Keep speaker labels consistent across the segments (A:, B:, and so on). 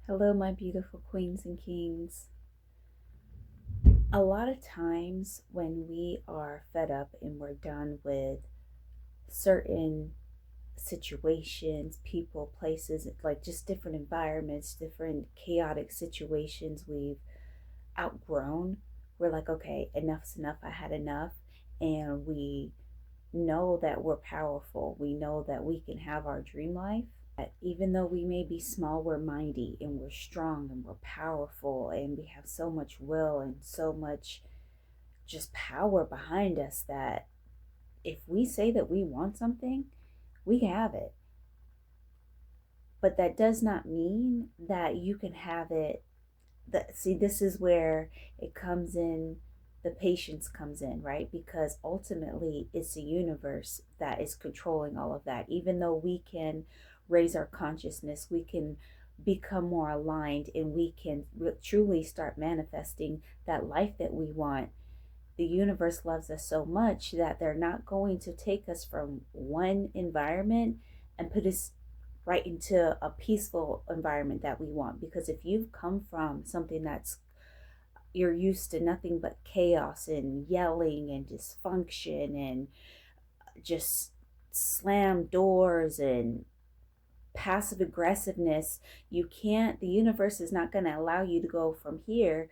A: Hello, my beautiful queens and kings. A lot of times when we are fed up and we're done with certain situations, people, places, like just different environments, different chaotic situations we've outgrown, we're like, okay, enough's enough. I had enough. And we know that we're powerful. We know that we can have our dream life. Even though we may be small, we're mighty and we're strong and we're powerful and we have so much will and so much just power behind us that if we say that we want something, we have it. But that does not mean that you can have it. See, this is where it comes in, the patience comes in, right? Because ultimately it's the universe that is controlling all of that. Even though we can raise our consciousness, we can become more aligned, and we can truly start manifesting that life that we want. The universe loves us so much that they're not going to take us from one environment and put us right into a peaceful environment that we want. Because if you've come from something that's, you're used to nothing but chaos and yelling and dysfunction and just slam doors and passive aggressiveness, you can't, the universe is not going to allow you to go from here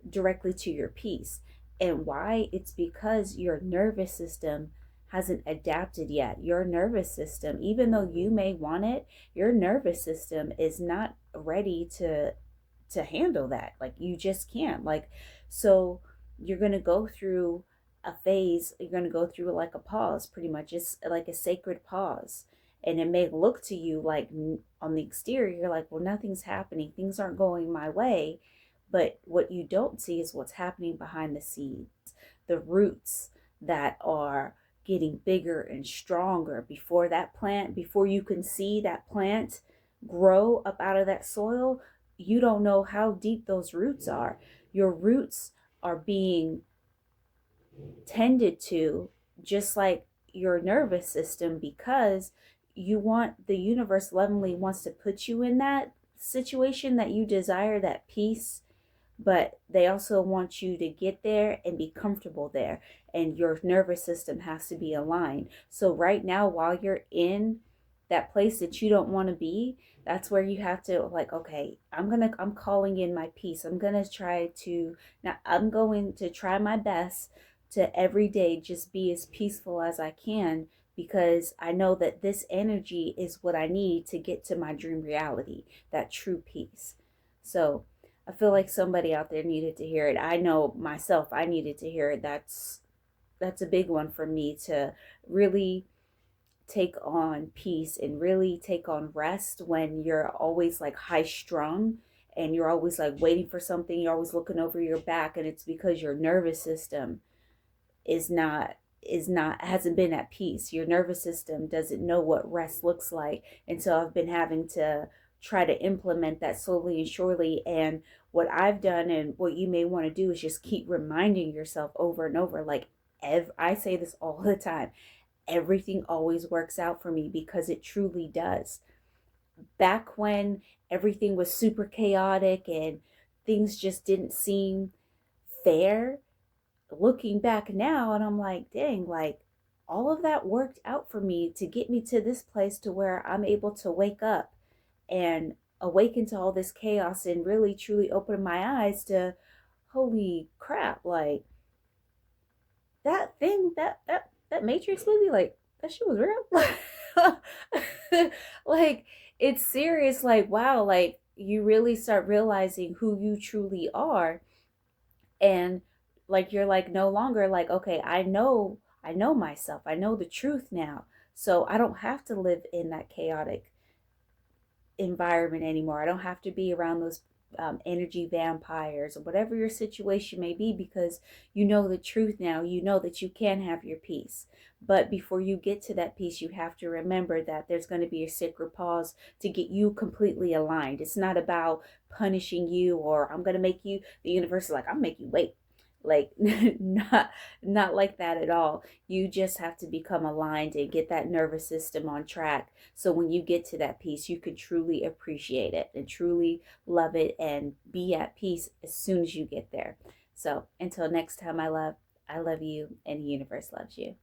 A: directly to your peace. And why? It's because your nervous system hasn't adapted yet. Your nervous system, even though you may want it, your nervous system is not ready to handle that. Like, you just can't. Like, so you're going to go through a phase, you're going to go through like a pause. Pretty much it's like a sacred pause, and it may look to you like on the exterior you're like, well, nothing's happening, things aren't going my way. But what you don't see is what's happening behind the scenes, the roots that are getting bigger and stronger before that plant, before you can see that plant grow up out of that soil. You don't know how deep those roots are. Your roots are being tended to just like your nervous system, because you want, the universe lovingly wants to put you in that situation that you desire, that peace, but they also want you to get there and be comfortable there, and your nervous system has to be aligned. So right now, while you're in that place that you don't want to be, that's where you have to, like, okay, I'm calling in my peace. I'm going to try to, now I'm going to try my best to every day just be as peaceful as I can, because I know that this energy is what I need to get to my dream reality, that true peace. So I feel like somebody out there needed to hear it. I know myself, I needed to hear it. That's a big one for me, to really take on peace and really take on rest when you're always like high strung and you're always like waiting for something, you're always looking over your back, and it's because your nervous system is not hasn't been at peace. Your nervous system doesn't know what rest looks like. And so I've been having to try to implement that slowly and surely. And what I've done, and what you may want to do, is just keep reminding yourself over and over, like, I say this all the time, everything always works out for me, because it truly does. Back when everything was super chaotic and things just didn't seem fair, looking back now, and I'm like, dang, like, all of that worked out for me to get me to this place to where I'm able to wake up and awaken to all this chaos and really truly open my eyes to, holy crap, like, that thing, that Matrix movie, like, that shit was real. Like, it's serious. Like, wow, like, you really start realizing who you truly are. And like, you're like no longer like, okay, I know myself, I know the truth now, so I don't have to live in that chaotic environment anymore. I don't have to be around those energy vampires or whatever your situation may be, because you know the truth now. You know that you can have your peace. But before you get to that peace, you have to remember that there's going to be a sacred pause to get you completely aligned. It's not about punishing you, or I'm going to make you, the universe is like, I'll make you wait. Like not like that at all. You just have to become aligned and get that nervous system on track, so when you get to that peace, you can truly appreciate it and truly love it and be at peace as soon as you get there. So until next time, I love you, and the universe loves you.